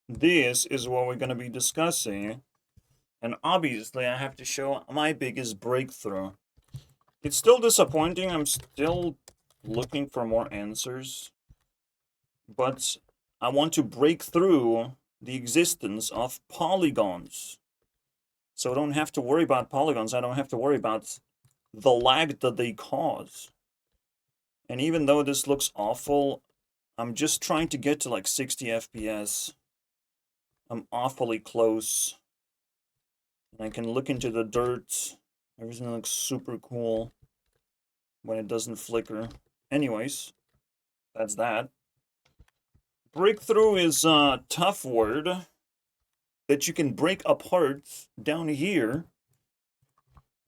This is what we're going to be discussing, and obviously I have to show my biggest breakthrough. It's still disappointing, I'm still looking for more answers, but I want to break through the existence of polygons. So I don't have to worry about polygons, I don't have to worry about the lag that they cause. And even though this looks awful, I'm just trying to get to like 60 FPS. I'm awfully close. And I can look into the dirt. Everything looks super cool when it doesn't flicker. Anyways, that's that. Breakthrough is a tough word that you can break apart down here.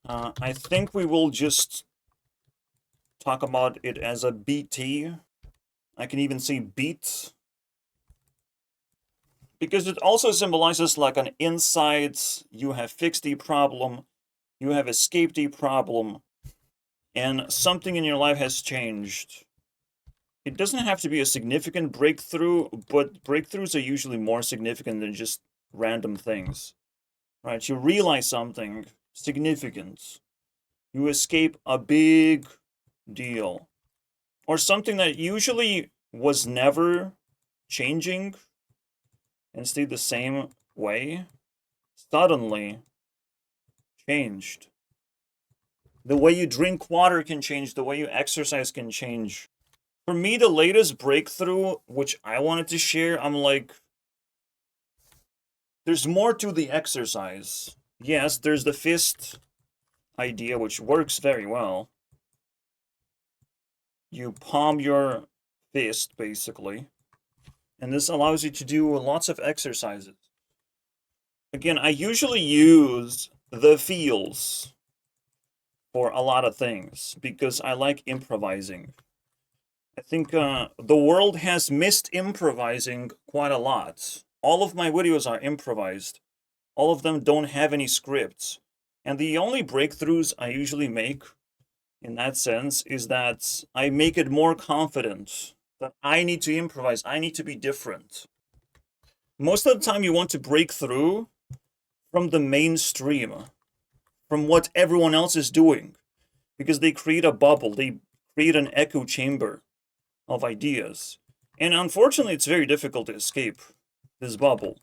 I think we will just talk about it as a BT. I can even say beat, because it also symbolizes like an insight. You have fixed a problem, you have escaped a problem, and something in your life has changed. It doesn't have to be a significant breakthrough, but breakthroughs are usually more significant than just random things. Right? You realize something significant. You escape a big deal. Or something that usually was never changing and stayed the same way, suddenly changed. The way you drink water can change, the way you exercise can change. For me, the latest breakthrough, which I wanted to share, I'm like, there's more to the exercise. Yes, there's the fist idea, which works very well. You palm your fist, basically, and this allows you to do lots of exercises. Again, I usually use the feels for a lot of things because I like improvising. I think the world has missed improvising quite a lot. All of my videos are improvised. All of them don't have any scripts. And the only breakthroughs I usually make in that sense is that I make it more confident that I need to improvise, I need to be different. Most of the time, you want to break through from the mainstream, from what everyone else is doing, because they create a bubble, they create an echo chamber of ideas. And unfortunately, it's very difficult to escape this bubble.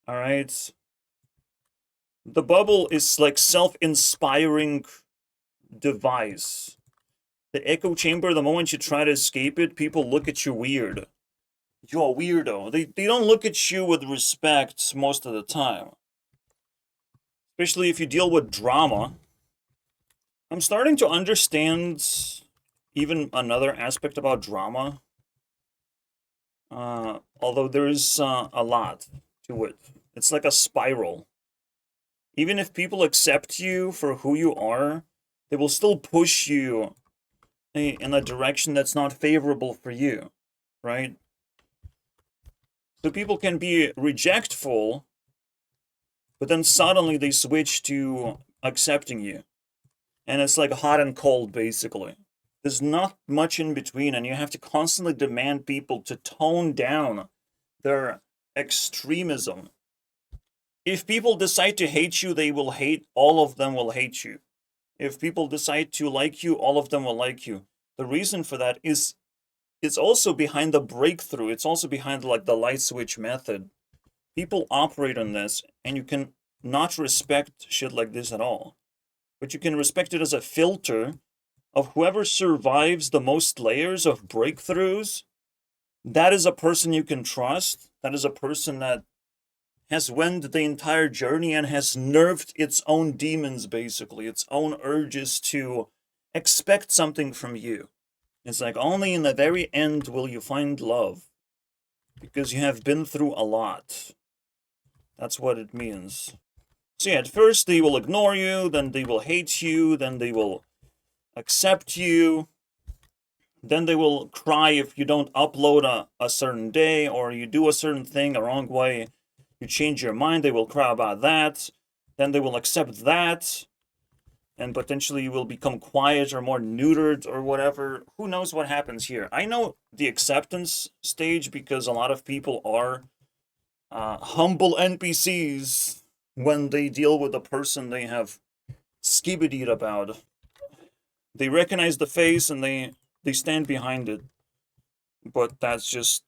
All right? The bubble is like self-inspiring device. The echo chamber, the moment you try to escape it, people look at you weird. You're a weirdo. They don't look at you with respect most of the time. Especially if you deal with drama. I'm starting to understand even another aspect about drama. Although there is a lot to it. It's like a spiral. Even if people accept you for who you are, they will still push you in a direction that's not favorable for you, right? So people can be rejectful, but then suddenly they switch to accepting you. And it's like hot and cold, basically. There's not much in between, and you have to constantly demand people to tone down their extremism. If people decide to hate you, they will hate, all of them will hate you. If people decide to like you, all of them will like you. The reason for that is it's also behind the breakthrough. It's also behind like the light switch method. People operate on this, and you can not respect shit like this at all. But you can respect it as a filter of whoever survives the most layers of breakthroughs. That is a person you can trust. That is a person that has went the entire journey and has nerfed its own demons, basically, its own urges to expect something from you. It's like only in the very end will you find love, because you have been through a lot. That's what it means. So yeah, at first they will ignore you, then they will hate you, then they will accept you, then they will cry if you don't upload a certain day, or you do a certain thing a wrong way, you change your mind, they will cry about that, then they will accept that, and potentially you will become quiet or more neutered or whatever. Who knows what happens here? I know the acceptance stage because a lot of people are humble NPCs when they deal with a person they have skibbidied about. They recognize the face and they stand behind it. But that's just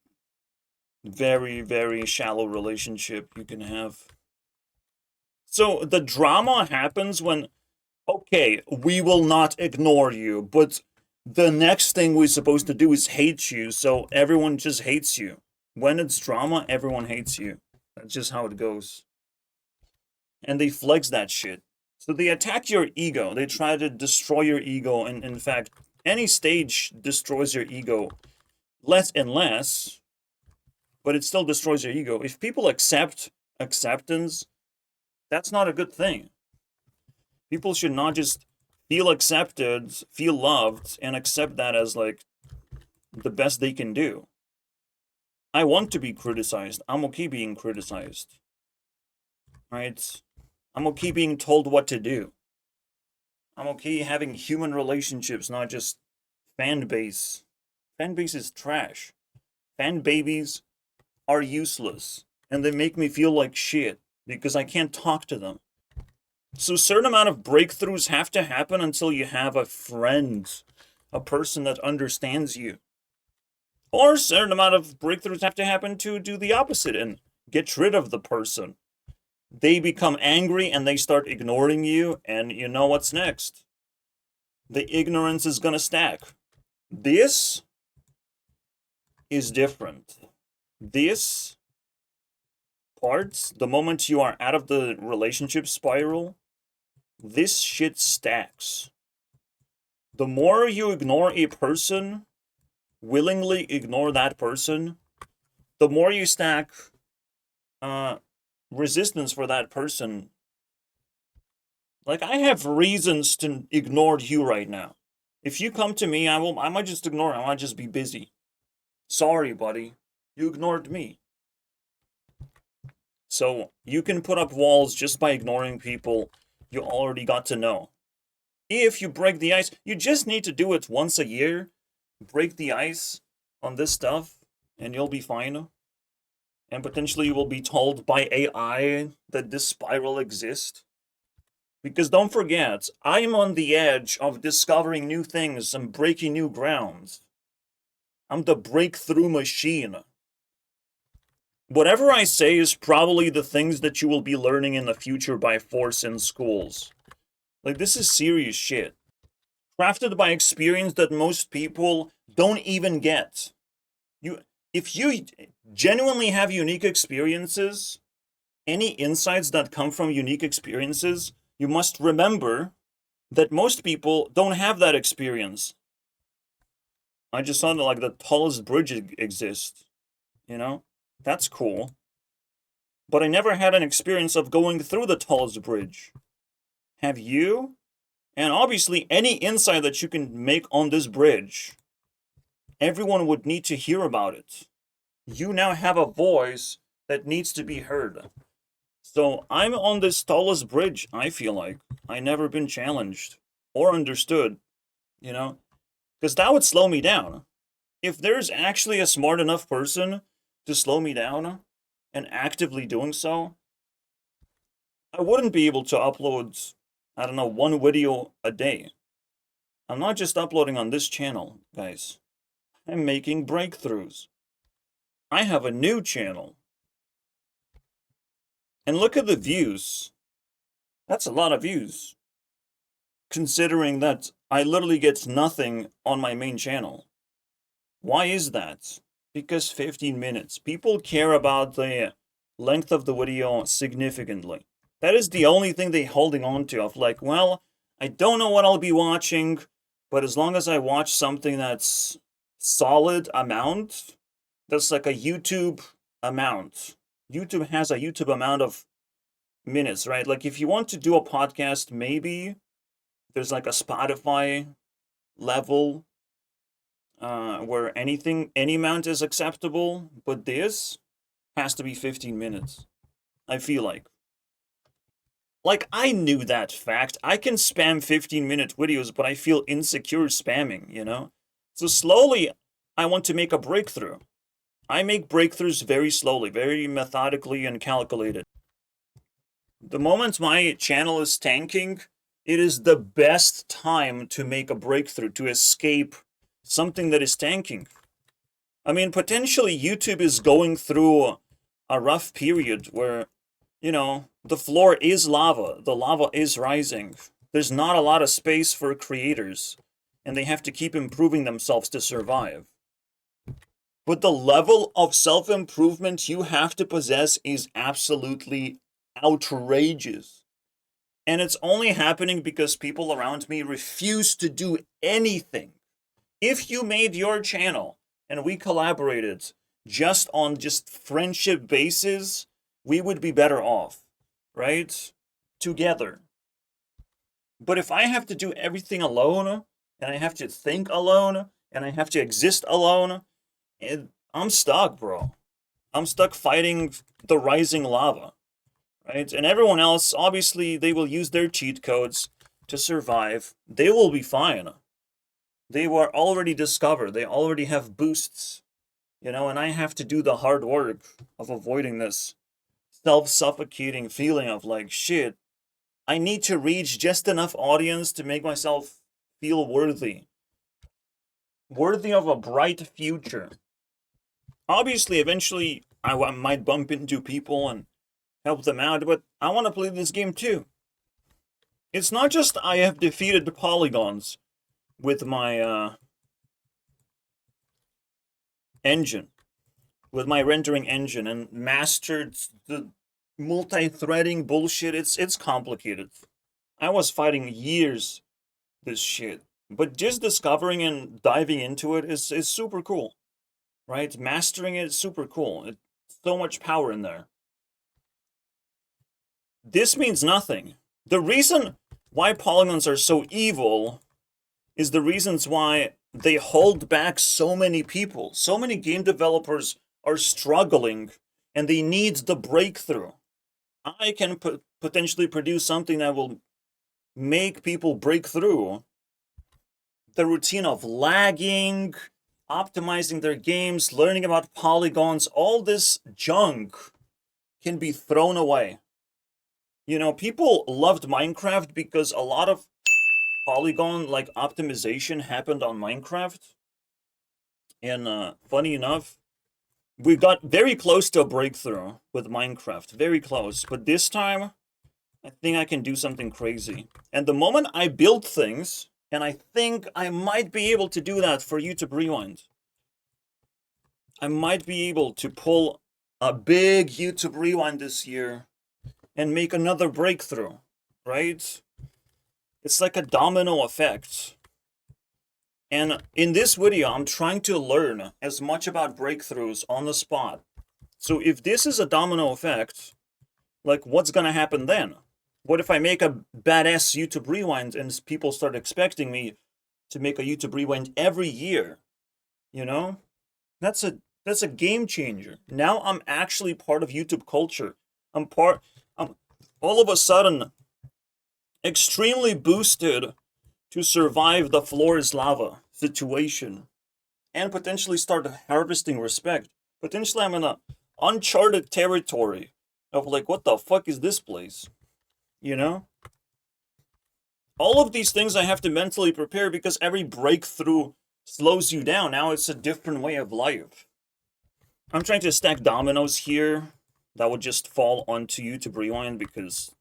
very, very shallow relationship you can have. So the drama happens when, okay, we will not ignore you, but the next thing we're supposed to do is hate you, so everyone just hates you. When it's drama, everyone hates you. That's just how it goes. And they flex that shit. So they attack your ego. They try to destroy your ego, and in fact, any stage destroys your ego less and less, but it still destroys your ego. If people accept acceptance, that's not a good thing. People should not just feel accepted, feel loved, and accept that as like the best they can do. I want to be criticized. I'm okay being criticized. Right? I'm okay being told what to do. I'm okay having human relationships, not just fan base. Fan base is trash. Fan babies are useless. And they make me feel like shit because I can't talk to them. So a certain amount of breakthroughs have to happen until you have a friend, a person that understands you. Or a certain amount of breakthroughs have to happen to do the opposite and get rid of the person. They become angry and they start ignoring you, and you know what's next. The ignorance is gonna stack. This is different. This part, the moment you are out of the relationship spiral, this shit stacks. The more you ignore a person, willingly ignore that person, the more you stack resistance for that person. Like, I have reasons to ignore you right now. If you come to me, I might just ignore. I might just be busy. Sorry, buddy. You ignored me. So you can put up walls just by ignoring people you already got to know. If you break the ice, you just need to do it once a year. Break the ice on this stuff, and you'll be fine. And potentially you will be told by AI that this spiral exists. Because don't forget, I'm on the edge of discovering new things and breaking new grounds. I'm the breakthrough machine. Whatever I say is probably the things that you will be learning in the future by force in schools. Like, this is serious shit. Crafted by experience that most people don't even get. If you genuinely have unique experiences, any insights that come from unique experiences, you must remember that most people don't have that experience. I just saw that, like, the tallest bridge exists. You know? That's cool. But I never had an experience of going through the tallest bridge. Have you? And obviously, any insight that you can make on this bridge, everyone would need to hear about it. You now have a voice that needs to be heard. So I'm on this tallest bridge, I feel like. I never been challenged or understood, you know? Because that would slow me down. If there's actually a smart enough person to slow me down and actively doing so, I wouldn't be able to upload, I don't know, one video a day. I'm not just uploading on this channel, guys. I'm making breakthroughs. I have a new channel. And look at the views. That's a lot of views. Considering that I literally get nothing on my main channel. Why is that? Because 15 minutes. People care about the length of the video significantly. That is the only thing they're holding on to. Of like, well, I don't know what I'll be watching, but as long as I watch something that's solid amount, that's like a YouTube amount. YouTube has a YouTube amount of minutes, right? Like, if you want to do a podcast, maybe there's like a Spotify level where any amount is acceptable, but this has to be 15 minutes. I feel like. Like, I knew that fact. I can spam 15-minute videos, but I feel insecure spamming, you know? So slowly, I want to make a breakthrough. I make breakthroughs very slowly, very methodically and calculated. The moment my channel is tanking, it is the best time to make a breakthrough, to escape something that is tanking. I mean, potentially YouTube is going through a rough period where, you know, the floor is lava, the lava is rising. There's not a lot of space for creators, and they have to keep improving themselves to survive. But the level of self-improvement you have to possess is absolutely outrageous. And it's only happening because people around me refuse to do anything. If you made your channel and we collaborated just on friendship basis, we would be better off, right? Together. But if I have to do everything alone, and I have to think alone, and I have to exist alone, I'm stuck, bro. I'm stuck fighting the rising lava, right? And everyone else, obviously, they will use their cheat codes to survive. They will be fine. They were already discovered. They already have boosts, you know, and I have to do the hard work of avoiding this self-suffocating feeling of like, shit, I need to reach just enough audience to make myself feel worthy. Worthy of a bright future. Obviously, eventually, I might bump into people and help them out, but I want to play this game too. It's not just I have defeated the polygons with my engine, with my rendering engine, and mastered the multi-threading bullshit. It's complicated. I was fighting years this shit, but just discovering and diving into it is super cool, right? Mastering it is super cool. It's so much power in there. This means nothing. The reason why polygons are so evil is the reasons why they hold back so many people. So many game developers are struggling and they need the breakthrough. I can potentially produce something that will make people break through the routine of lagging, optimizing their games, learning about polygons. All this junk can be thrown away. You know, people loved Minecraft because a lot of polygon like optimization happened on Minecraft. And funny enough, we got very close to a breakthrough with Minecraft. Very close. But this time, I think I can do something crazy. And the moment I build things, and I think I might be able to do that for YouTube Rewind. I might be able to pull a big YouTube Rewind this year and make another breakthrough, right? It's like a domino effect. And in this video, I'm trying to learn as much about breakthroughs on the spot. So if this is a domino effect, like what's gonna happen then? What if I make a badass YouTube Rewind and people start expecting me to make a YouTube Rewind every year? You know? That's a game changer. Now I'm actually part of YouTube culture. I'm all of a sudden extremely boosted to survive the floor is lava situation and potentially start harvesting respect. Potentially I'm in a uncharted territory of like, what the fuck is this place? You know? All of these things I have to mentally prepare because every breakthrough slows you down. Now it's a different way of life. I'm trying to stack dominoes here that would just fall onto YouTube Rewind because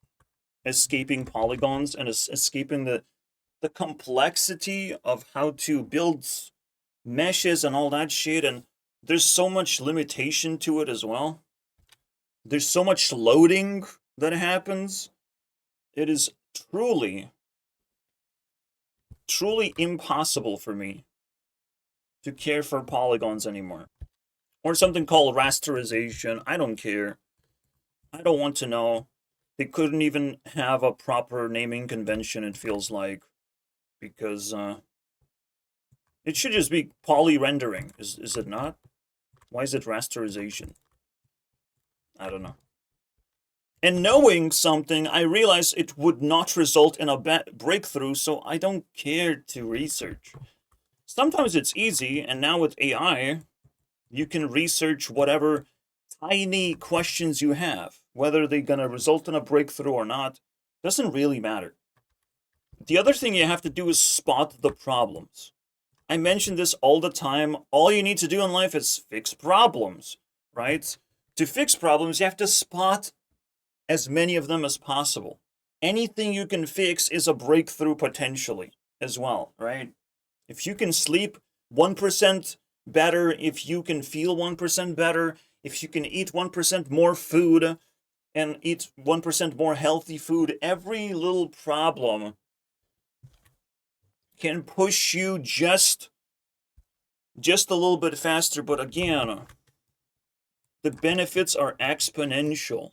escaping polygons and escaping the complexity of how to build meshes and all that shit, and there's so much limitation to it as well. There's so much loading that happens. It is truly impossible for me to care for polygons anymore. Or something called rasterization. I don't care. I don't want to know. They couldn't even have a proper naming convention, it feels like. Because it should just be poly rendering, is it not? Why is it rasterization? I don't know. And knowing something, I realize it would not result in a breakthrough, so I don't care to research. Sometimes it's easy, and now with AI, You can research whatever tiny questions you have. Whether they're gonna result in a breakthrough or not, doesn't really matter. The other thing you have to do is spot the problems. I mention this all the time. All you need to do in life is fix problems, right? To fix problems, you have to spot as many of them as possible. Anything you can fix is a breakthrough potentially as well, right? If you can sleep 1% better, if you can feel 1% better, if you can eat 1% more food and eat 1% more healthy food, every little problem can push you just a little bit faster. But again, the benefits are exponential.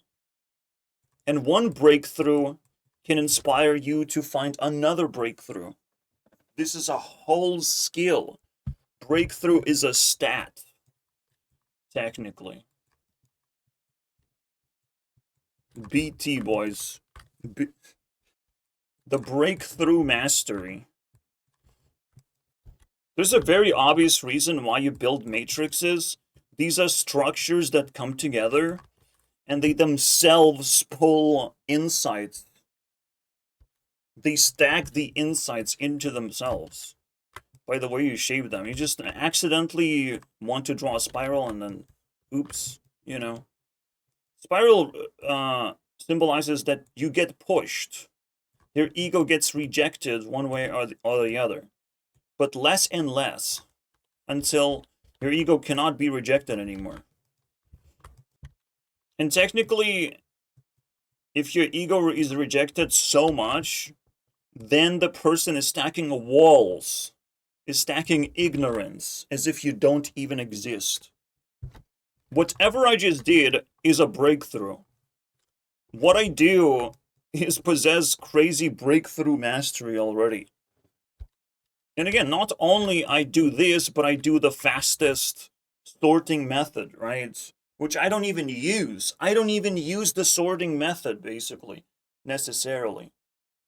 And one breakthrough can inspire you to find another breakthrough. This is a whole skill. Breakthrough is a stat, technically. BT, boys. The breakthrough mastery. There's a very obvious reason why you build matrices. These are structures that come together, and they themselves pull insights. They stack the insights into themselves by the way you shape them. You just accidentally want to draw a spiral and then, oops, you know. Spiral symbolizes that you get pushed. Your ego gets rejected one way or the other. But less and less until your ego cannot be rejected anymore. And technically, if your ego is rejected so much, then the person is stacking walls, is stacking ignorance, as if you don't even exist. Whatever I just did is a breakthrough. What I do is possess crazy breakthrough mastery already. And again, not only I do this, but I do the fastest sorting method, right? Which I don't even use. I don't even use the sorting method, basically, necessarily.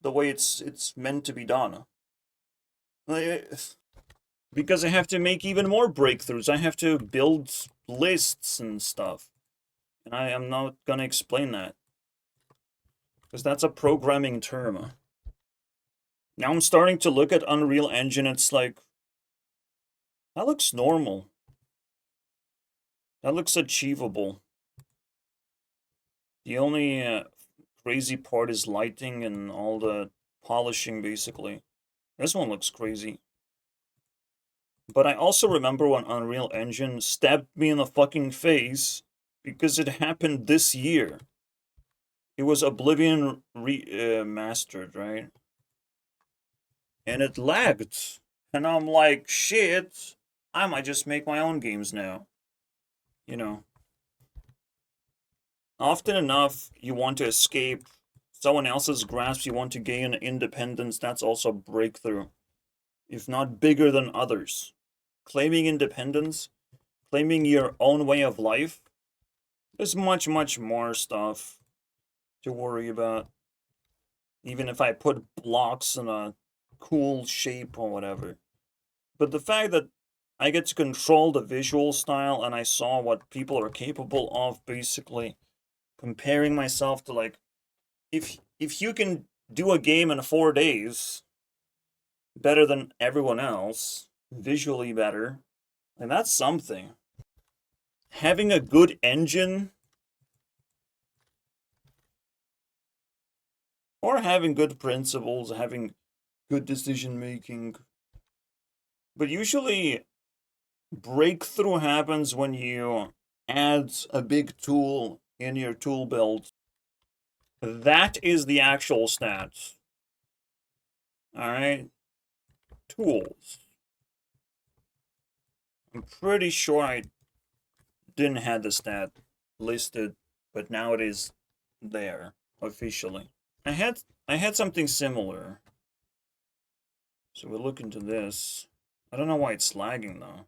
The way it's meant to be done. Because I have to make even more breakthroughs. I have to build lists and stuff. And I am not gonna explain that. Because that's a programming term. Now I'm starting to look at Unreal Engine, it's like, that looks normal. That looks achievable. The only crazy part is lighting and all the polishing, basically. This one looks crazy. But I also remember when Unreal Engine stabbed me in the fucking face because it happened this year. It was Oblivion remastered, right? And it lagged. And I'm like, shit, I might just make my own games now. You know. Often enough, you want to escape someone else's grasp, you want to gain independence, that's also a breakthrough. If not bigger than others. Claiming independence, claiming your own way of life, there's much, much more stuff to worry about. Even if I put blocks in a cool shape or whatever. But the fact that I get to control the visual style and I saw what people are capable of, basically comparing myself to, like, if you can do a game in 4 days better than everyone else, visually better, and that's something. Having a good engine or having good principles, having good decision making. But usually breakthrough happens when you add a big tool in your tool belt. That is the actual stats. Alright? Tools. I'm pretty sure I didn't have the stat listed, but now it is there officially. I had something similar. So we'll look into this. I don't know why it's lagging though.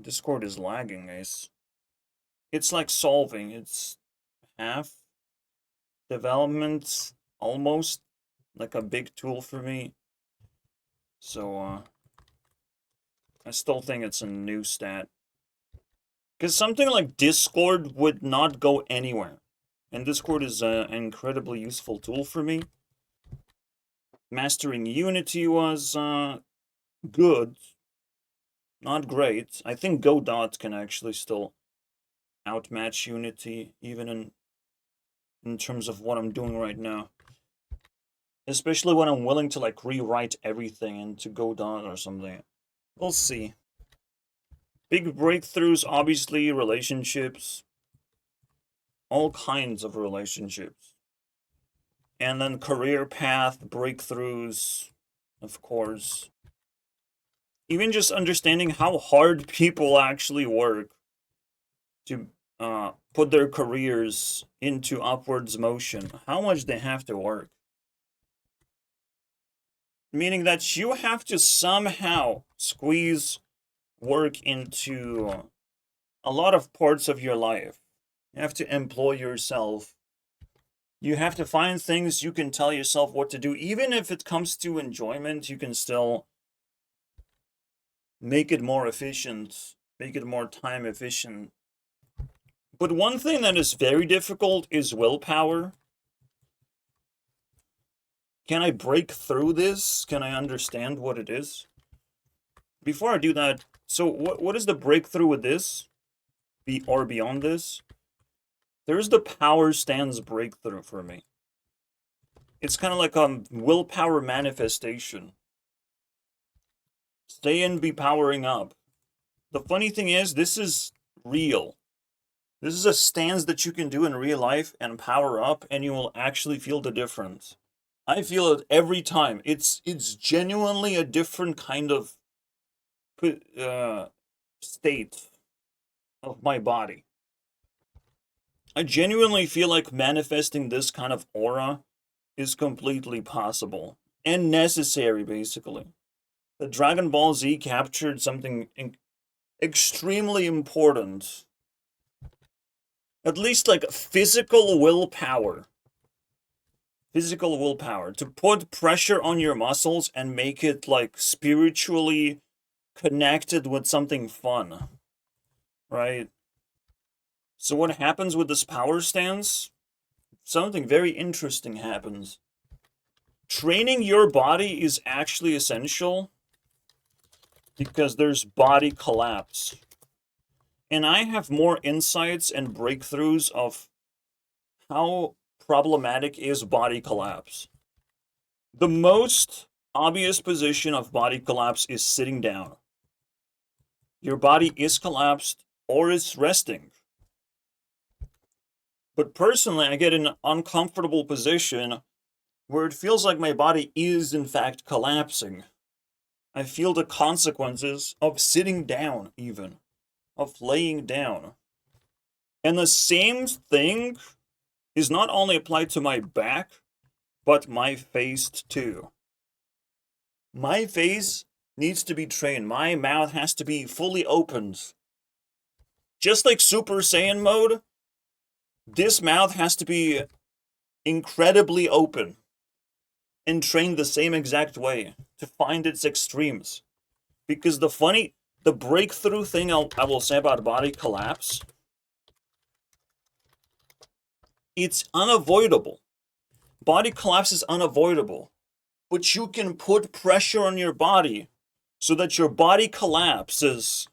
Discord is lagging, guys. It's like solving. It's half development, almost like a big tool for me. So I still think it's a new stat. Because something like Discord would not go anywhere. And Discord is an incredibly useful tool for me. Mastering Unity was good. Not great. I think Godot can actually still outmatch Unity, even in terms of what I'm doing right now. Especially when I'm willing to like rewrite everything into Godot or something. We'll see. Big breakthroughs, obviously, relationships. All kinds of relationships. And then career path, breakthroughs, of course. Even just understanding how hard people actually work to put their careers into upwards motion. How much they have to work. Meaning that you have to somehow squeeze work into a lot of parts of your life. You have to employ yourself. You have to find things you can tell yourself what to do. Even if it comes to enjoyment, you can still make it more efficient, make it more time efficient. But one thing that is very difficult is willpower. Can I break through this? Can I understand what it is? Before I do that, so what is the breakthrough with this? Or beyond this? There's the power stance breakthrough for me. It's kind of like a willpower manifestation. Stay and be powering up. The funny thing is, this is real. This is a stance that you can do in real life and power up, and you will actually feel the difference. I feel it every time. It's genuinely a different kind of state of my body. I genuinely feel like manifesting this kind of aura is completely possible and necessary, basically. The Dragon Ball Z captured something extremely important. At least like physical willpower. Physical willpower. To put pressure on your muscles and make it like spiritually connected with something fun. Right? So what happens with this power stance? Something very interesting happens. Training your body is actually essential because there's body collapse. And I have more insights and breakthroughs of how problematic is body collapse. The most obvious position of body collapse is sitting down. Your body is collapsed or is resting. But personally, I get in an uncomfortable position where it feels like my body is in fact collapsing. I feel the consequences of sitting down, even. Of laying down. And the same thing is not only applied to my back, but my face too. My face needs to be trained. My mouth has to be fully opened. Just like Super Saiyan mode, this mouth has to be incredibly open and trained the same exact way to find its extremes. Because the breakthrough thing I will say about body collapse, it's unavoidable. Body collapse is unavoidable. But you can put pressure on your body so that your body collapses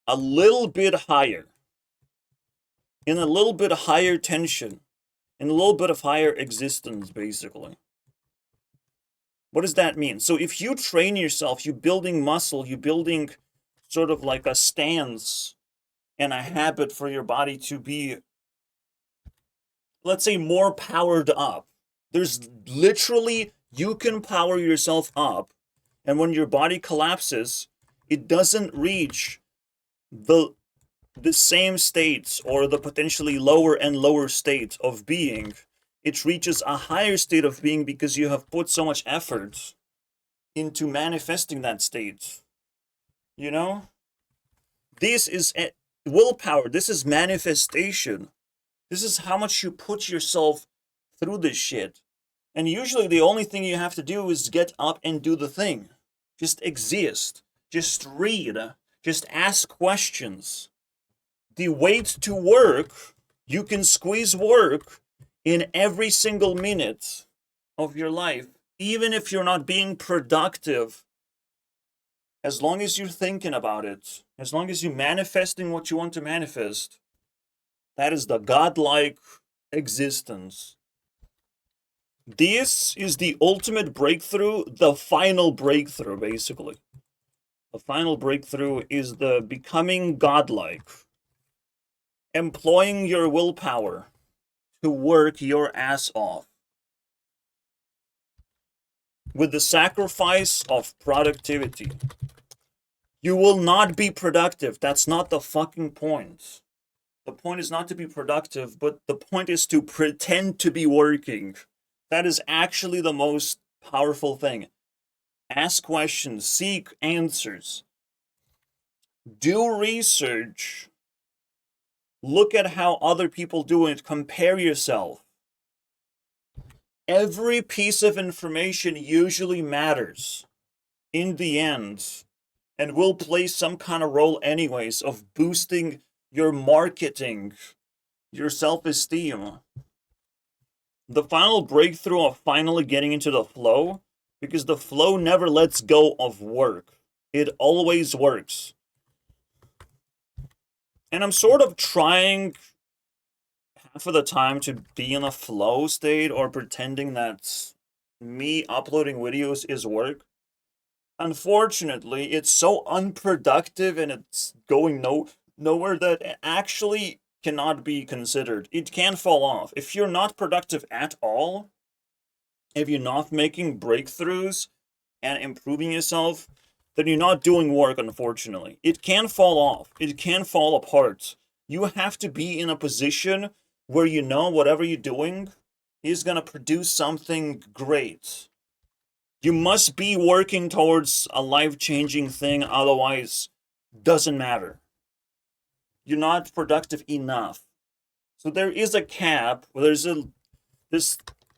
a little bit higher. In a little bit higher tension. In a little bit of higher existence, basically. What does that mean? So if you train yourself, you're building muscle, you're building sort of like a stance and a habit for your body to be, let's say, more powered up. There's literally, you can power yourself up, and when your body collapses, it doesn't reach the same states or the potentially lower and lower state of being. It reaches a higher state of being because you have put so much effort into manifesting that state. You know? This is willpower. This is manifestation. This is how much you put yourself through this shit. And usually the only thing you have to do is get up and do the thing. Just exist. Just read. Just ask questions. The way to work, you can squeeze work in every single minute of your life, even if you're not being productive. As long as you're thinking about it, as long as you're manifesting what you want to manifest, that is the godlike existence. This is the ultimate breakthrough, the final breakthrough, basically. The final breakthrough is the becoming godlike. Employing your willpower to work your ass off. With the sacrifice of productivity. You will not be productive. That's not the fucking point. The point is not to be productive, but the point is to pretend to be working. That is actually the most powerful thing. Ask questions, seek answers. Do research. Look at how other people do it. Compare yourself. Every piece of information usually matters in the end and will play some kind of role anyways of boosting your marketing, your self-esteem. The final breakthrough of finally getting into the flow, because the flow never lets go of work. It always works. And I'm sort of trying half of the time to be in a flow state or pretending that me uploading videos is work. Unfortunately, it's so unproductive and it's going nowhere that it actually cannot be considered. It can fall off. If you're not productive at all, if you're not making breakthroughs and improving yourself, then you're not doing work, unfortunately. It can fall off. It can fall apart. You have to be in a position where you know whatever you're doing is going to produce something great. You must be working towards a life-changing thing, otherwise doesn't matter. You're not productive enough. So there is a cap,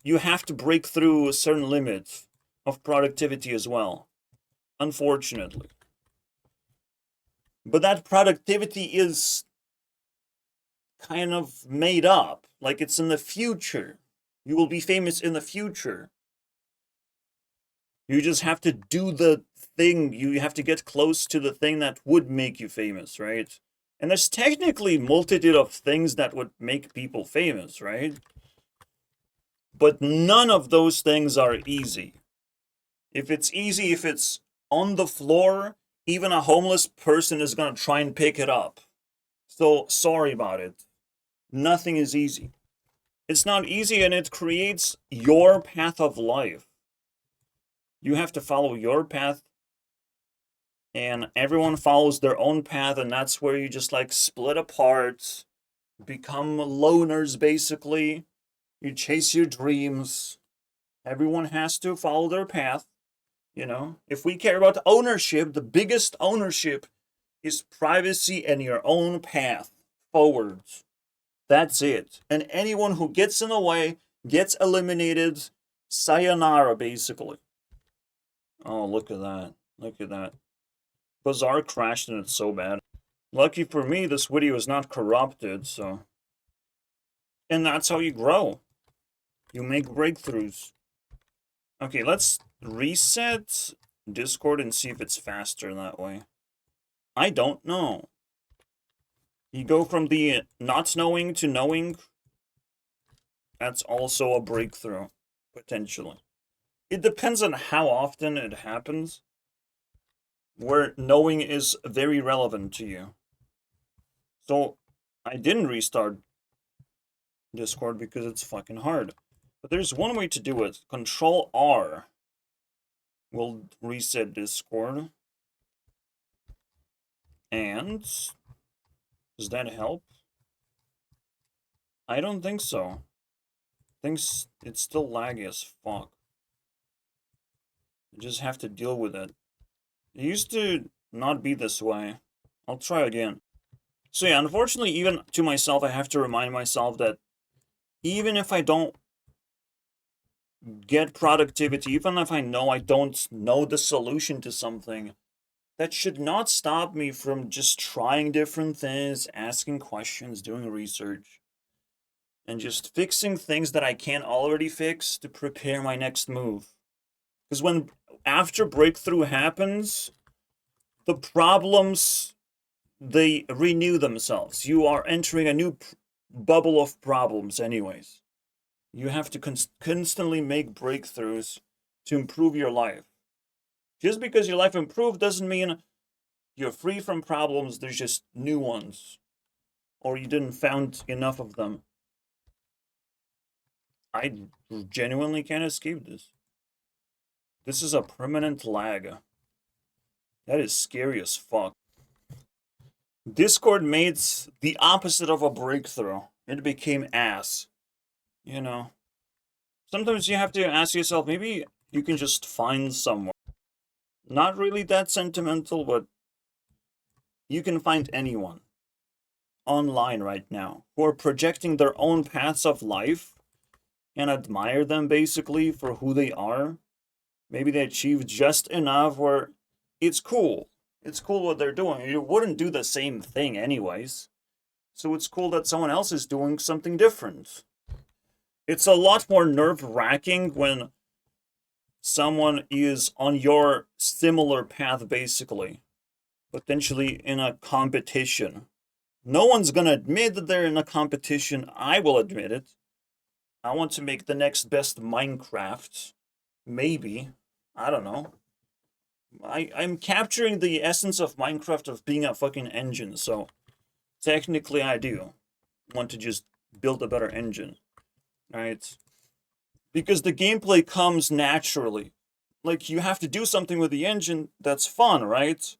you have to break through a certain limit of productivity as well, unfortunately. But that productivity is kind of made up, like it's in the future. You will be famous in the future. You just have to do the thing, you have to get close to the thing that would make you famous, right? And there's technically multitude of things that would make people famous, right? But none of those things are easy. If it's easy, if it's on the floor, even a homeless person is going to try and pick it up. So, sorry about it. Nothing is easy. It's not easy, and it creates your path of life. You have to follow your path, and everyone follows their own path, and that's where you just like split apart, become loners basically. You chase your dreams. Everyone has to follow their path, you know. If we care about ownership, the biggest ownership is privacy and your own path forwards. That's it. And anyone who gets in the way gets eliminated. Sayonara, basically. Oh, look at that. Look at that. Bazaar crashed and it's so bad. Lucky for me, this video is not corrupted, so... And that's how you grow. You make breakthroughs. Okay, let's reset Discord and see if it's faster that way. I don't know. You go from the not knowing to knowing. That's also a breakthrough, potentially. It depends on how often it happens, where knowing is very relevant to you. So, I didn't restart Discord because it's fucking hard. But there's one way to do it. Control R will reset Discord. And does that help? I don't think so. It's still laggy as fuck. You just have to deal with it. It used to not be this way. I'll try again. So yeah, unfortunately, even to myself, I have to remind myself that even if I don't get productivity, even if I know I don't know the solution to something, that should not stop me from just trying different things, asking questions, doing research, and just fixing things that I can't already fix to prepare my next move. Because when after breakthrough happens, the problems, they renew themselves. You are entering a new bubble of problems anyways. You have to constantly make breakthroughs to improve your life. Just because your life improved doesn't mean you're free from problems. There's just new ones, or you didn't found enough of them. I genuinely can't escape this. This is a permanent lag. That is scary as fuck. Discord made the opposite of a breakthrough. It became ass. You know, sometimes you have to ask yourself, maybe you can just find someone. Not really that sentimental, but you can find anyone online right now who are projecting their own paths of life and admire them basically for who they are. Maybe they achieved just enough where it's cool. It's cool what they're doing. You wouldn't do the same thing anyways. So it's cool that someone else is doing something different. It's a lot more nerve-wracking when someone is on your similar path basically, potentially in a competition. No one's gonna admit that they're in a competition. I will admit it. I want to make the next best Minecraft. Maybe. I don't know. I'm capturing the essence of Minecraft of being a fucking engine, so technically I do want to just build a better engine. Right? Because the gameplay comes naturally. Like, you have to do something with the engine that's fun, right?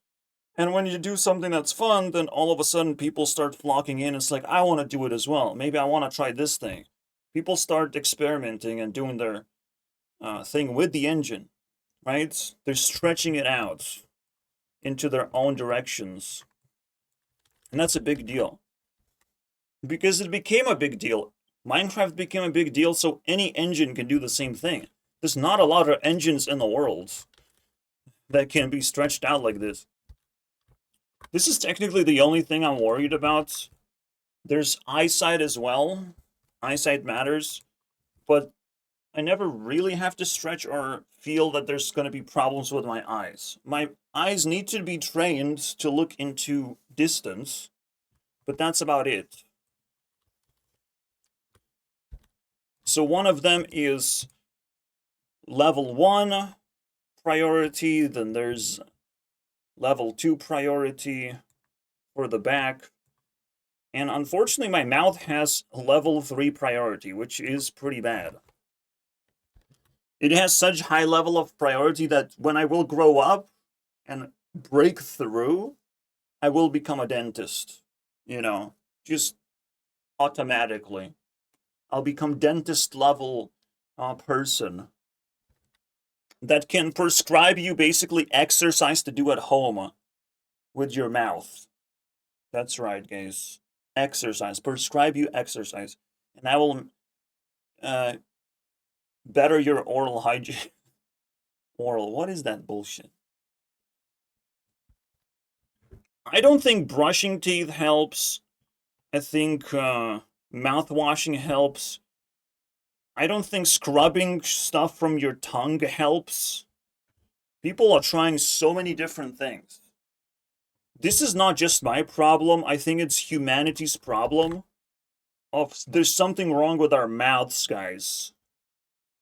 And when you do something that's fun, then all of a sudden people start flocking in. It's like, I want to do it as well. Maybe I want to try this thing. People start experimenting and doing their thing with the engine, right? They're stretching it out into their own directions. And that's a big deal. Because it became a big deal. Minecraft became a big deal, so any engine can do the same thing. There's not a lot of engines in the world that can be stretched out like this. This is technically the only thing I'm worried about. There's eyesight as well. Eyesight matters. But I never really have to stretch or feel that there's going to be problems with my eyes. My eyes need to be trained to look into distance, but that's about it. So one of them is level 1 priority, then there's level 2 priority for the back. And unfortunately, my mouth has level 3 priority, which is pretty bad. It has such high level of priority that when I will grow up and break through, I will become a dentist. You know, just automatically. I'll become dentist level person that can prescribe you basically exercise to do at home with your mouth. That's right, guys. Exercise. Prescribe you exercise. And I will better your oral hygiene. Oral, what is that bullshit? I don't think brushing teeth helps. I think mouthwashing helps. I don't think scrubbing stuff from your tongue helps. People are trying so many different things. This is not just my problem. I think it's humanity's problem. There's something wrong with our mouths, guys.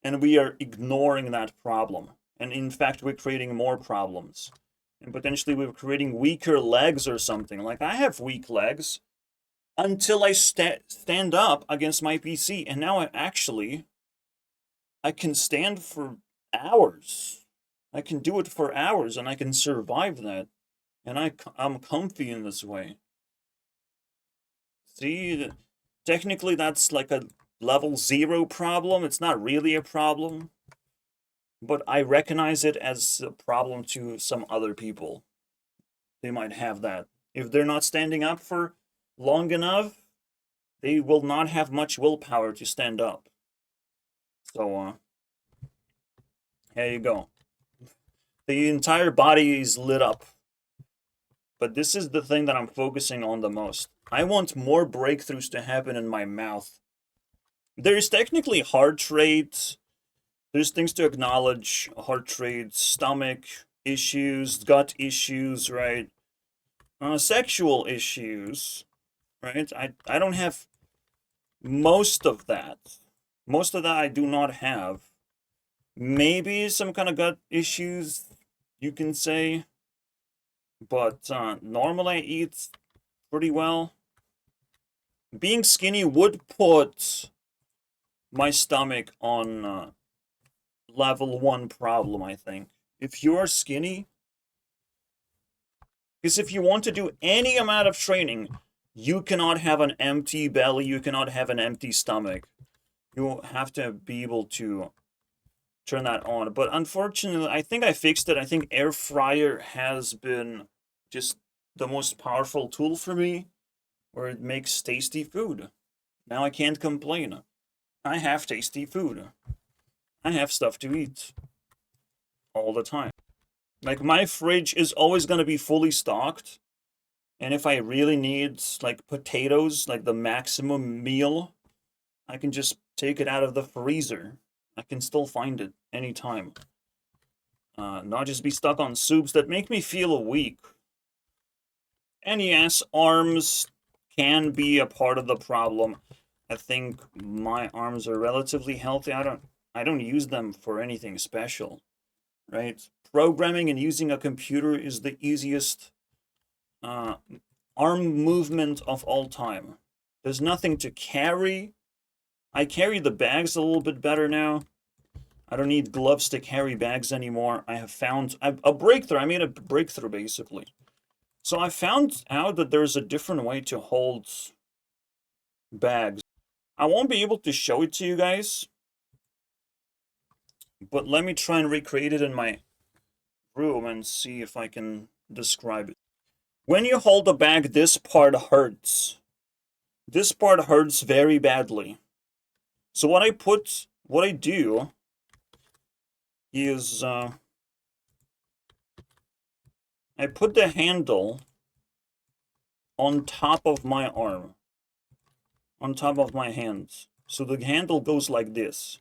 And we are ignoring that problem. And in fact, we're creating more problems. And potentially we're creating weaker legs or something. Like, I have weak legs until I stand up against my PC. And now I can stand for hours. I can do it for hours and I can survive that. And I'm comfy in this way. See, technically that's like a level 0 problem. It's not really a problem. But I recognize it as a problem to some other people. They might have that. If they're not standing up for long enough, they will not have much willpower to stand up. So, here you go. The entire body is lit up but this is the thing that I'm focusing on the most. I want more breakthroughs to happen in my mouth. There's technically heart rate. There's things to acknowledge. Heart rate, stomach issues, gut issues, right? Sexual issues, right? I don't have most of that. Most of that I do not have. Maybe some kind of gut issues, you can say. But normally I eat pretty well. Being skinny would put my stomach on level 1 problem, I think. If you are skinny, because if you want to do any amount of training, you cannot have an empty belly, you cannot have an empty stomach. You have to be able to turn that on. But unfortunately, I think I fixed it. I think air fryer has been just the most powerful tool for me, where it makes tasty food. Now I can't complain. I have tasty food. I have stuff to eat all the time. Like, my fridge is always going to be fully stocked. And if I really need, like, potatoes, like the maximum meal, I can just take it out of the freezer. I can still find it anytime. Not just be stuck on soups that make me feel weak. And yes, arms can be a part of the problem. I think my arms are relatively healthy. I don't use them for anything special, right? Programming and using a computer is the easiest arm movement of all time. There's nothing to carry. I carry the bags a little bit better now. I don't need gloves to carry bags anymore. I have found a breakthrough. I made a breakthrough, basically. So I found out that there's a different way to hold bags. I won't be able to show it to you guys, but let me try and recreate it in my room and see if I can describe it. When you hold a bag, this part hurts. This part hurts very badly. So what I do is I put the handle on top of my arm, on top of my hands. So the handle goes like this.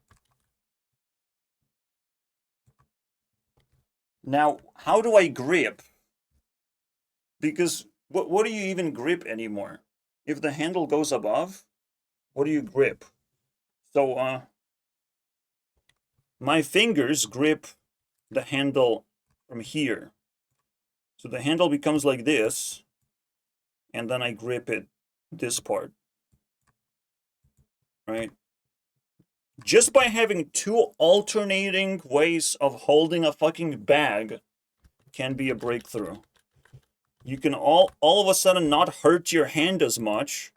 Now, how do I grip? Because what do you even grip anymore? If the handle goes above, what do you grip? So, my fingers grip the handle from here. So the handle becomes like this, and then I grip it, this part. Right? Just by having two alternating ways of holding a fucking bag can be a breakthrough. You can all of a sudden not hurt your hand as much.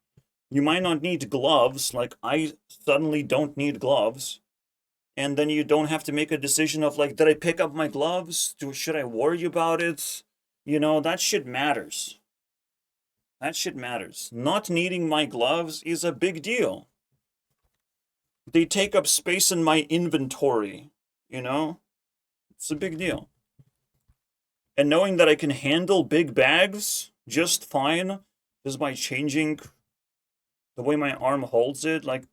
You might not need gloves, like I suddenly don't need gloves. And then you don't have to make a decision of like, did I pick up my gloves? Should I worry about it? You know, that shit matters. That shit matters. Not needing my gloves is a big deal. They take up space in my inventory, you know? It's a big deal. And knowing that I can handle big bags just fine, just by changing the way my arm holds it, like,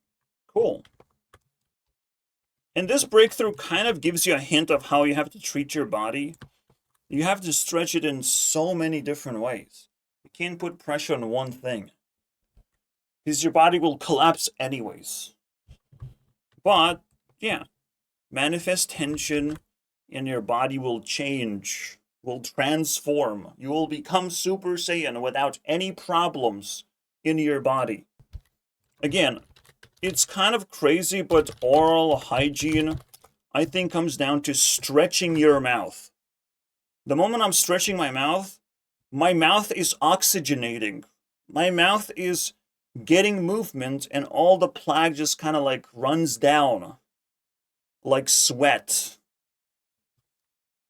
cool. And this breakthrough kind of gives you a hint of how you have to treat your body. You have to stretch it in so many different ways. You can't put pressure on one thing, because your body will collapse anyways. But, yeah, manifest tension and your body will change, will transform. You will become Super Saiyan without any problems in your body. Again, it's kind of crazy, but oral hygiene, I think, comes down to stretching your mouth. The moment I'm stretching my mouth is oxygenating. My mouth is getting movement, and all the plaque just kind of like runs down like sweat.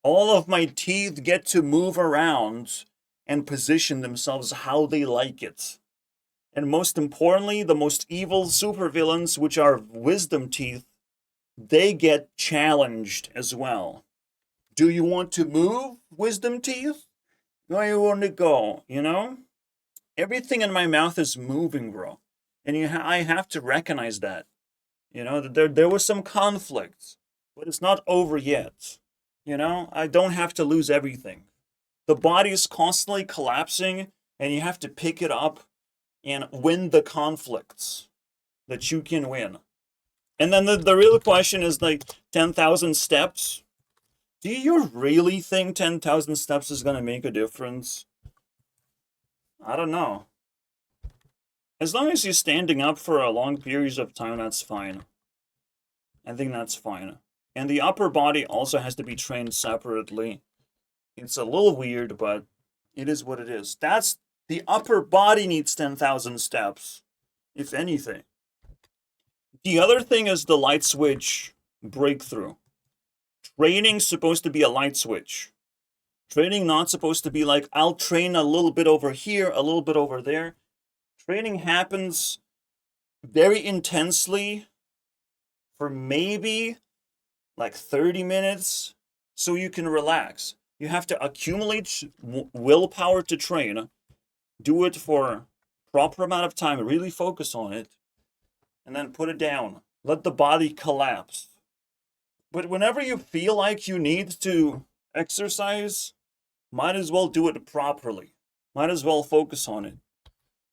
All of my teeth get to move around and position themselves how they like it. And most importantly, the most evil supervillains, which are wisdom teeth, they get challenged as well. Do you want to move, wisdom teeth? Where you want to go, you know? Everything in my mouth is moving, bro. And I have to recognize that. You know, that there was some conflict, but it's not over yet. You know, I don't have to lose everything. The body is constantly collapsing, and you have to pick it up and win the conflicts that you can win. And then the real question is like 10,000 steps. Do you really think 10,000 steps is going to make a difference? I don't know. As long as you're standing up for a long periods of time, that's fine. I think that's fine. And the upper body also has to be trained separately. It's a little weird, but it is what it is. That's the upper body needs 10,000 steps, if anything. The other thing is the light switch breakthrough. Training's supposed to be a light switch. Training not supposed to be like, I'll train a little bit over here, a little bit over there. Training happens very intensely for maybe like 30 minutes so you can relax. You have to accumulate willpower to train, do it for proper amount of time, really focus on it, and then put it down. Let the body collapse. But whenever you feel like you need to exercise, might as well do it properly. Might as well focus on it.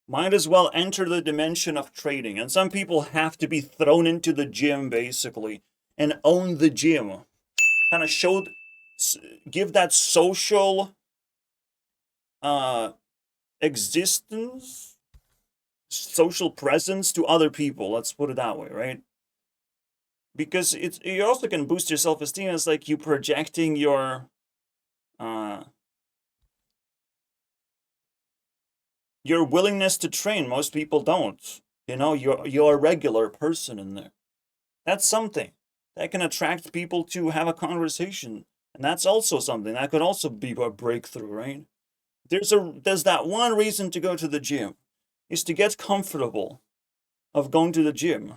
Might as well enter the dimension of trading. And some people have to be thrown into the gym, basically, and own the gym. Kind of give that social existence, social presence to other people. Let's put it that way, right? Because you also can boost your self-esteem. It's like you projecting your willingness to train. Most people don't. You know, you're a regular person in there. That's something that can attract people to have a conversation, and that's also something that could also be a breakthrough, right? There's that one reason to go to the gym, is to get comfortable of going to the gym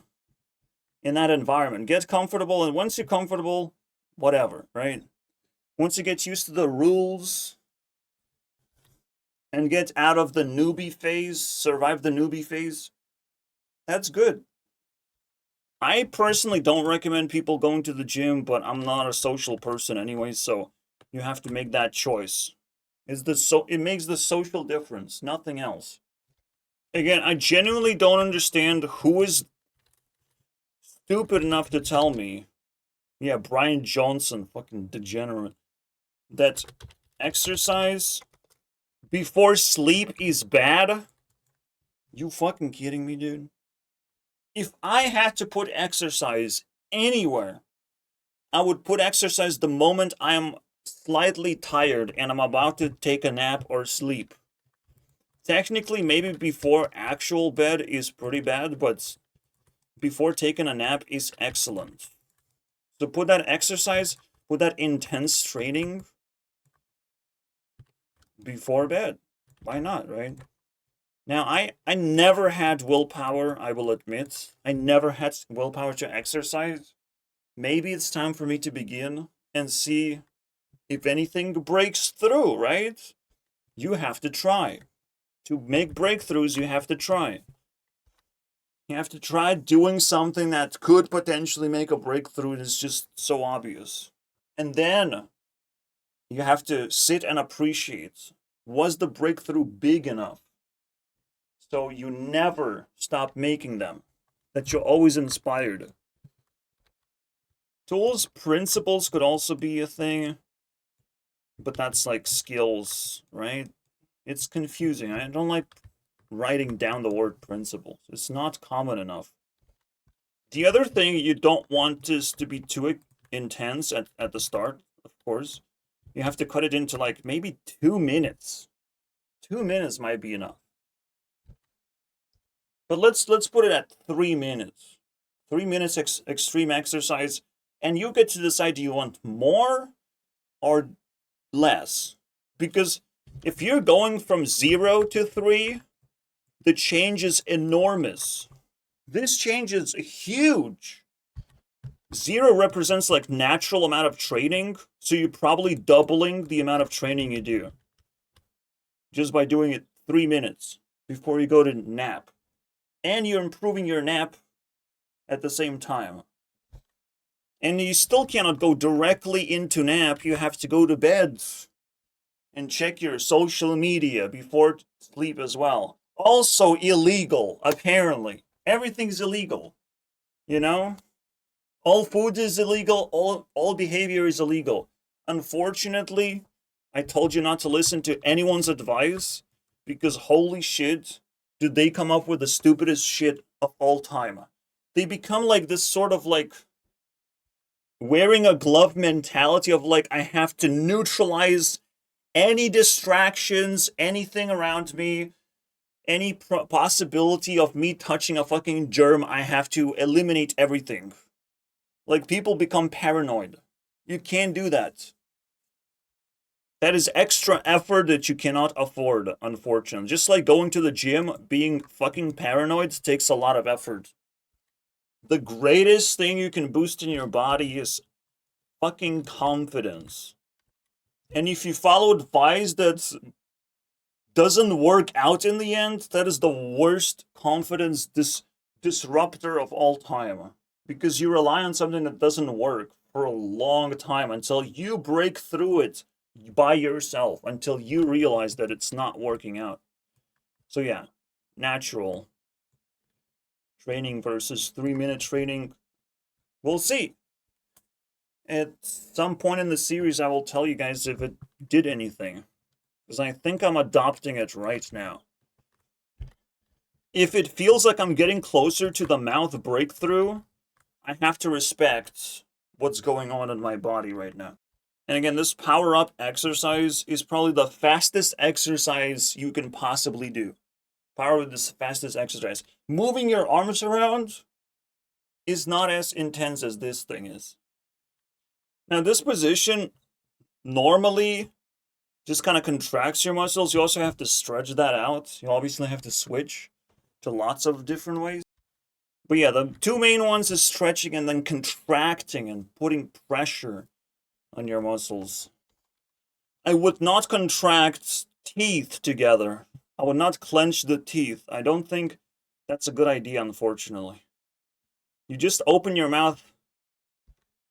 in that environment. Get comfortable, and once you're comfortable, whatever, right? Once you get used to the rules and get out of the newbie phase, survive the newbie phase, that's good. I personally don't recommend people going to the gym, but I'm not a social person anyway, so you have to make that choice. It makes the social difference, nothing else. Again, I genuinely don't understand who is stupid enough to tell me, yeah, Brian Johnson, fucking degenerate, that exercise before sleep is bad. You fucking kidding me, dude? If I had to put exercise anywhere, I would put exercise the moment I am slightly tired and I'm about to take a nap or sleep. Technically, maybe before actual bed is pretty bad, but before taking a nap is excellent. So put that exercise, put that intense training before bed. Why not, right? Now, I never had willpower, I will admit. I never had willpower to exercise. Maybe it's time for me to begin and see if anything breaks through, right? You have to try. To make breakthroughs, you have to try. You have to try doing something that could potentially make a breakthrough. It is just so obvious. And then you have to sit and appreciate, was the breakthrough big enough? So you never stop making them, that you're always inspired. Tools, principles could also be a thing, but that's like skills, right? It's confusing. I don't like writing down the word principles. It's not common enough. The other thing you don't want is to be too intense at the start, of course. You have to cut it into like maybe 2 minutes. 2 minutes might be enough. But let's put it at 3 minutes. 3 minutes extreme exercise, and you get to decide, do you want more or less? Because if you're going from 0 to 3, the change is enormous. This change is huge. 0 represents like natural amount of training, so you're probably doubling the amount of training you do. just by doing it 3 minutes before you go to nap. And you're improving your nap at the same time. And you still cannot go directly into nap. You have to go to bed and check your social media before sleep as well. Also illegal, apparently. Everything's illegal. You know? All food is illegal, all behavior is illegal. Unfortunately, I told you not to listen to anyone's advice, because holy shit, did they come up with the stupidest shit of all time. They become like this sort of like wearing a glove mentality of like, I have to neutralize any distractions, anything around me, any possibility of me touching a fucking germ, I have to eliminate everything. Like, people become paranoid. You can't do that. That is extra effort that you cannot afford, unfortunately. Just like going to the gym, being fucking paranoid takes a lot of effort. The greatest thing you can boost in your body is fucking confidence. And if you follow advice that doesn't work out in the end, that is the worst confidence disruptor of all time. Because you rely on something that doesn't work for a long time until you break through it by yourself, until you realize that it's not working out. So yeah, natural training versus 3-minute training. We'll see. At some point in the series, I will tell you guys if it did anything. Because I think I'm adopting it right now. If it feels like I'm getting closer to the mouth breakthrough, I have to respect what's going on in my body right now. And again, this power-up exercise is probably the fastest exercise you can possibly do. Power with this fastest exercise. Moving your arms around is not as intense as this thing is. Now, this position normally just kind of contracts your muscles. You also have to stretch that out. You obviously have to switch to lots of different ways. But yeah, the two main ones is stretching and then contracting and putting pressure on your muscles. I would not contract teeth together. I would not clench the teeth. I don't think that's a good idea, unfortunately. You just open your mouth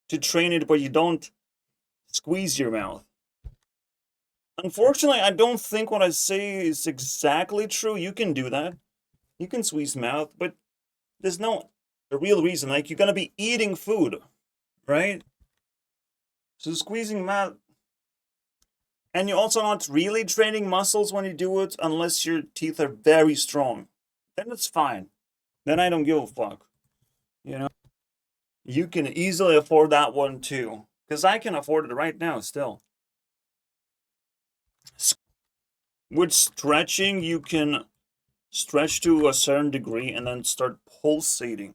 to train it, but you don't squeeze your mouth. Unfortunately, I don't think what I say is exactly true. You can do that. You can squeeze mouth, but there's no real reason. Like, you're gonna be eating food, right? So squeezing mouth, and you're also not really training muscles when you do it unless your teeth are very strong. Then it's fine. Then I don't give a fuck. You know? You can easily afford that one too. Because I can afford it right now still. With stretching, you can stretch to a certain degree and then start pulsating,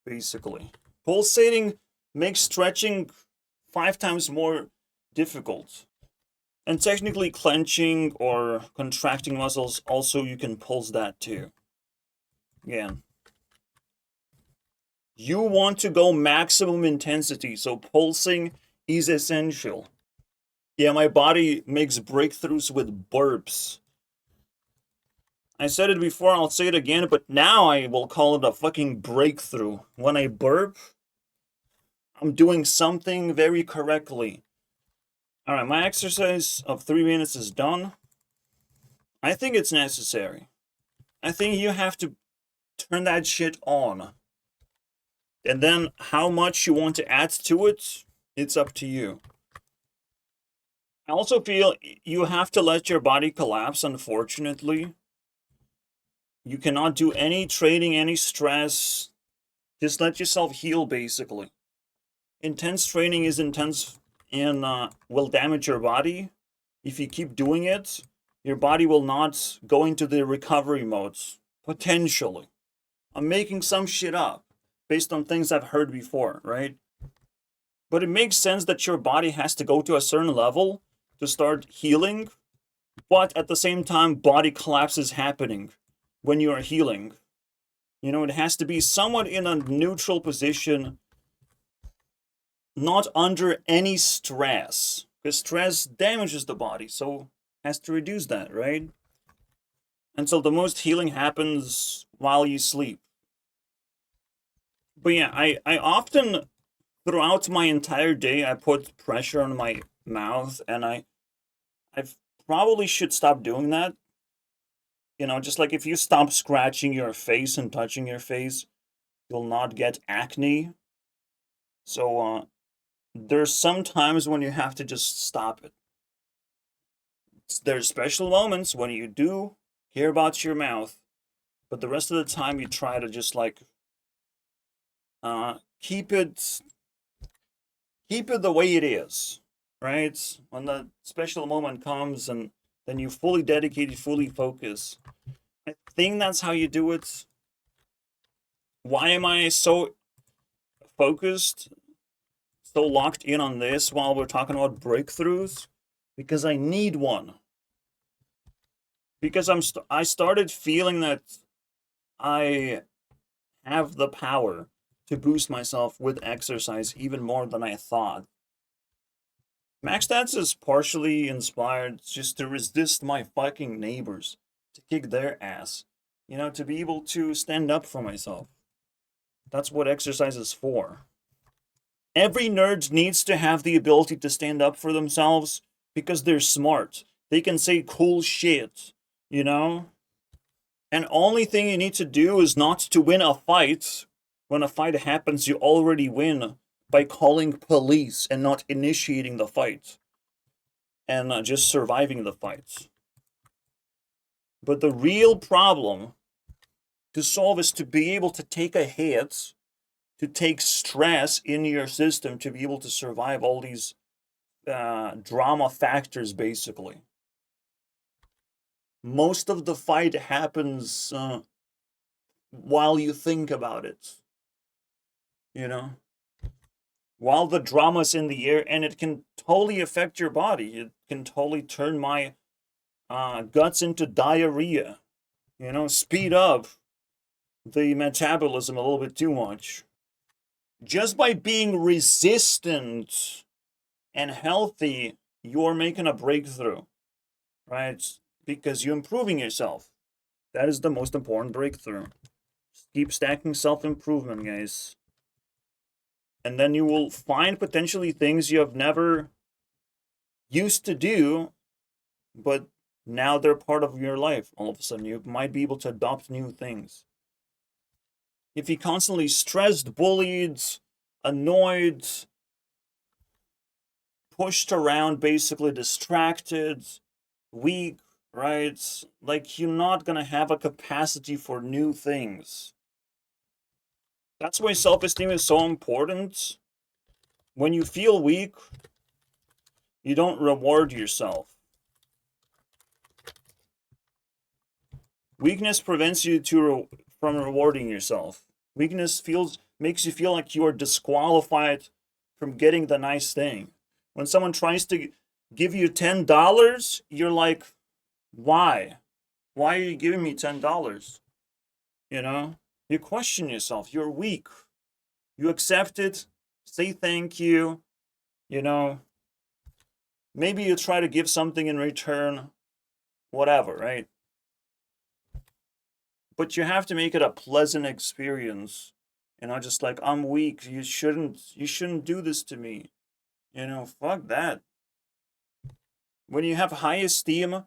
basically. Pulsating makes stretching 5 times more difficult. And technically, clenching or contracting muscles, also you can pulse that too. Again, you want to go maximum intensity, so pulsing is essential. Yeah, my body makes breakthroughs with burps. I said it before, I'll say it again, but now I will call it a fucking breakthrough. When I burp, I'm doing something very correctly. Alright, my exercise of 3 minutes is done. I think it's necessary. I think you have to turn that shit on. And then how much you want to add to it, it's up to you. I also feel you have to let your body collapse, unfortunately. You cannot do any training, any stress. Just let yourself heal, basically. Intense training is intense and will damage your body. If you keep doing it, your body will not go into the recovery modes, potentially. I'm making some shit up based on things I've heard before, right? But it makes sense that your body has to go to a certain level to start healing, but at the same time, body collapse is happening when you are healing. You know, it has to be somewhat in a neutral position, not under any stress, because stress damages the body. So has to reduce that, right? And so the most healing happens while you sleep. But yeah, I often, throughout my entire day, I put pressure on my mouth, and I probably should stop doing that. You know, just like if you stop scratching your face and touching your face, you'll not get acne. So there's some times when you have to just stop it. There's special moments when you do care about your mouth, but the rest of the time you try to just like keep it the way it is, right? When the special moment comes and then you fully dedicate, fully focus. I think that's how you do it. Why am I so focused, so locked in on this while we're talking about breakthroughs? Because I need one. Because I started feeling that I have the power to boost myself with exercise even more than I thought. Max Stats is partially inspired just to resist my fucking neighbors, to kick their ass, you know, to be able to stand up for myself. That's what exercise is for. Every nerd needs to have the ability to stand up for themselves because they're smart. They can say cool shit, you know? And only thing you need to do is not to win a fight. When a fight happens, you already win by calling police and not initiating the fight. And just surviving the fight. But the real problem to solve is to be able to take a hit, to take stress in your system, to be able to survive all these drama factors, basically. Most of the fight happens while you think about it, you know? While the drama's in the air, and it can totally affect your body. It can totally turn my guts into diarrhea, you know, speed up the metabolism a little bit too much. Just by being resistant and healthy, you're making a breakthrough, right? Because you're improving yourself. That is the most important breakthrough. Just keep stacking self-improvement, guys. And then you will find potentially things you have never used to do, but now they're part of your life. All of a sudden, you might be able to adopt new things. If you're constantly stressed, bullied, annoyed, pushed around, basically distracted, weak, right? Like, you're not gonna have a capacity for new things. That's why self-esteem is so important. When you feel weak, you don't reward yourself. Weakness prevents you from rewarding yourself. Weakness makes you feel like you are disqualified from getting the nice thing. When someone tries to give you $10, you're like, why? Why are you giving me $10? You know? You question yourself. You're weak. You accept it. Say thank you. You know? Maybe you try to give something in return. Whatever, right? But you have to make it a pleasant experience. You know, just like, I'm weak. You shouldn't do this to me. You know, fuck that. When you have high esteem,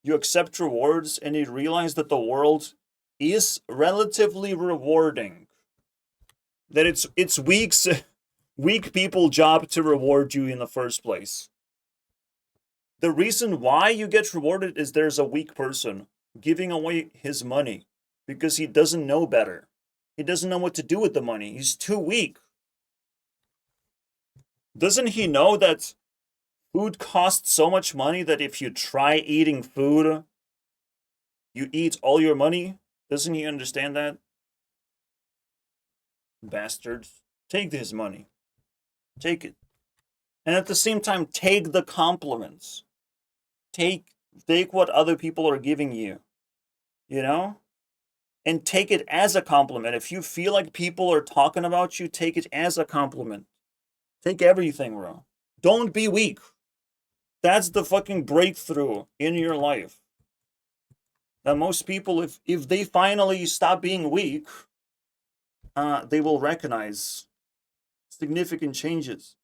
you accept rewards and you realize that the world is relatively rewarding. That it's weak people job to reward you in the first place. The reason why you get rewarded is there's a weak person giving away his money because he doesn't know better. He doesn't know what to do with the money. He's too weak. Doesn't he know that food costs so much money that if you try eating food, you eat all your money? Doesn't he understand that? Bastards. Take his money. Take it. And at the same time, take the compliments. Take what other people are giving you. You know? And take it as a compliment. If you feel like people are talking about you, take it as a compliment. Take everything, bro. Don't be weak. That's the fucking breakthrough in your life. That most people, if they finally stop being weak, they will recognize significant changes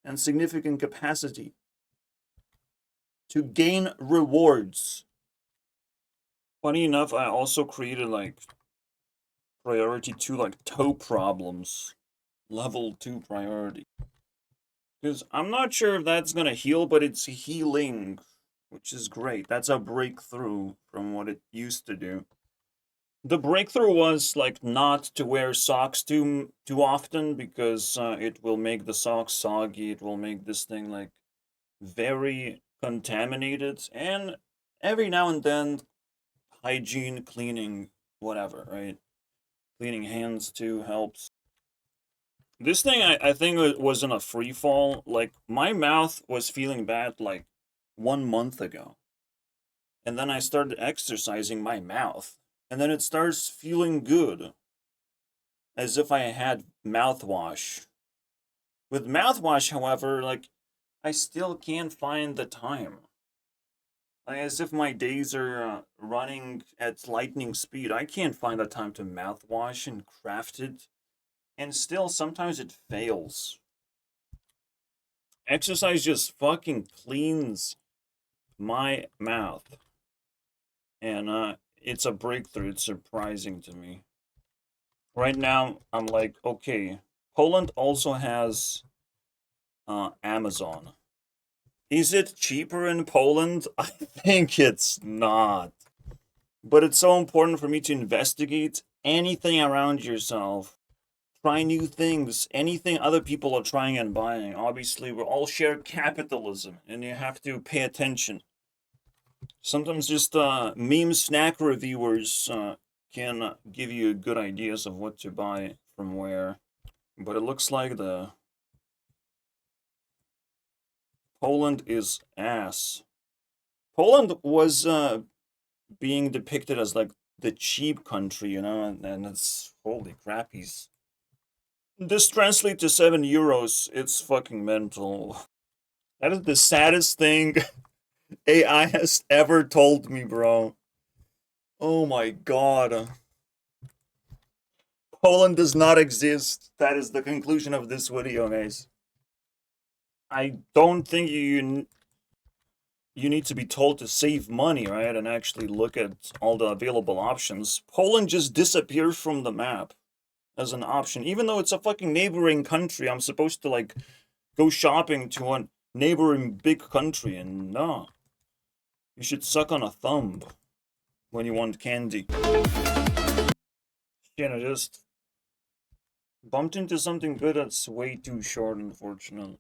and significant capacity to gain rewards. Funny enough, I also created like priority 2, like toe problems, level 2 priority. Because I'm not sure if that's gonna heal, but it's healing, which is great. That's a breakthrough from what it used to do. The breakthrough was like not to wear socks too often, because it will make the socks soggy. It will make this thing like very contaminated, and every now and then hygiene, cleaning, whatever, right? Cleaning hands too helps. This thing, I think it was in a free fall. Like, my mouth was feeling bad like 1 month ago. And then I started exercising my mouth. And then it starts feeling good. As if I had mouthwash. With mouthwash, however, like, I still can't find the time. Like, as if my days are running at lightning speed. I can't find the time to mouthwash and craft it. And still, sometimes it fails. Exercise just fucking cleans my mouth. And it's a breakthrough. It's surprising to me. Right now, I'm like, okay, Poland also has Amazon. Is it cheaper in Poland? I think it's not. But it's so important for me to investigate anything around yourself. Try new things, anything other people are trying and buying. Obviously, we all share capitalism, and you have to pay attention. Sometimes just meme snack reviewers can give you good ideas of what to buy from where. But it looks like the Poland is ass. Poland was being depicted as like the cheap country, you know, and it's holy crappies. This translates to €7. It's fucking mental. That is the saddest thing AI has ever told me, bro. Oh my god. Poland does not exist. That is the conclusion of this video, guys. I don't think you need to be told to save money, right? And actually look at all the available options. Poland just disappears from the map as an option. Even though it's a fucking neighboring country, I'm supposed to, like, go shopping to a neighboring big country, and no. You should suck on a thumb when you want candy. Shit, I just bumped into something good that's way too short, unfortunately.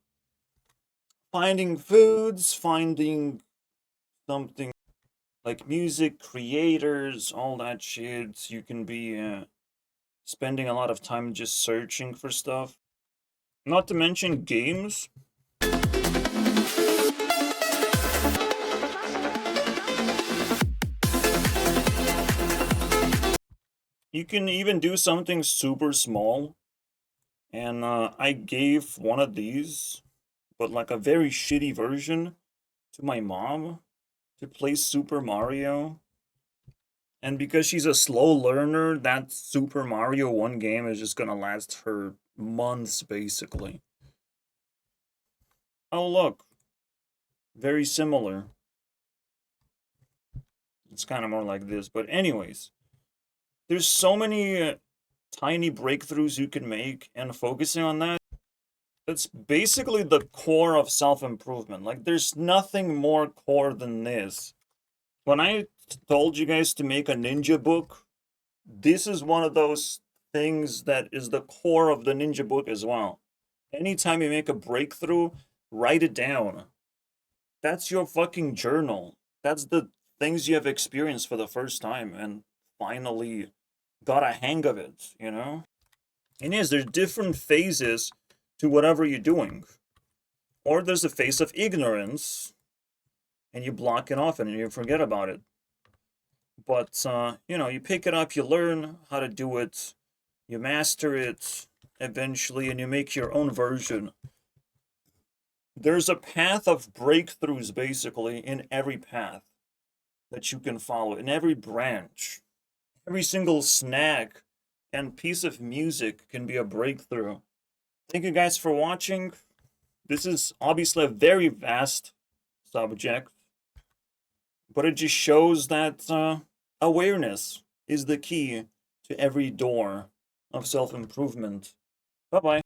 Finding foods, finding something like music, creators, all that shit. You can be spending a lot of time just searching for stuff. Not to mention games. You can even do something super small. And I gave one of these, but like a very shitty version, to my mom to play Super Mario. And because she's a slow learner, that Super Mario 1 game is just gonna last her months, basically. Oh, look. Very similar. It's kind of more like this, but anyways. There's so many tiny breakthroughs you can make, and focusing on that, that's basically the core of self-improvement. Like, there's nothing more core than this. When I told you guys to make a ninja book, this is one of those things that is the core of the ninja book as well. Anytime you make a breakthrough, write it down. That's your fucking journal. That's the things you have experienced for the first time and finally got a hang of it, you know? And yes, there's different phases to whatever you're doing. Or there's a phase of ignorance, and you block it off and you forget about it. But, you know, you pick it up, you learn how to do it, you master it eventually, and you make your own version There's a path of breakthroughs, basically, in every path that you can follow, in every branch. Every single snack and piece of music can be a breakthrough. Thank you guys for watching. This is obviously a very vast subject, but it just shows that awareness is the key to every door of self-improvement. Bye-bye.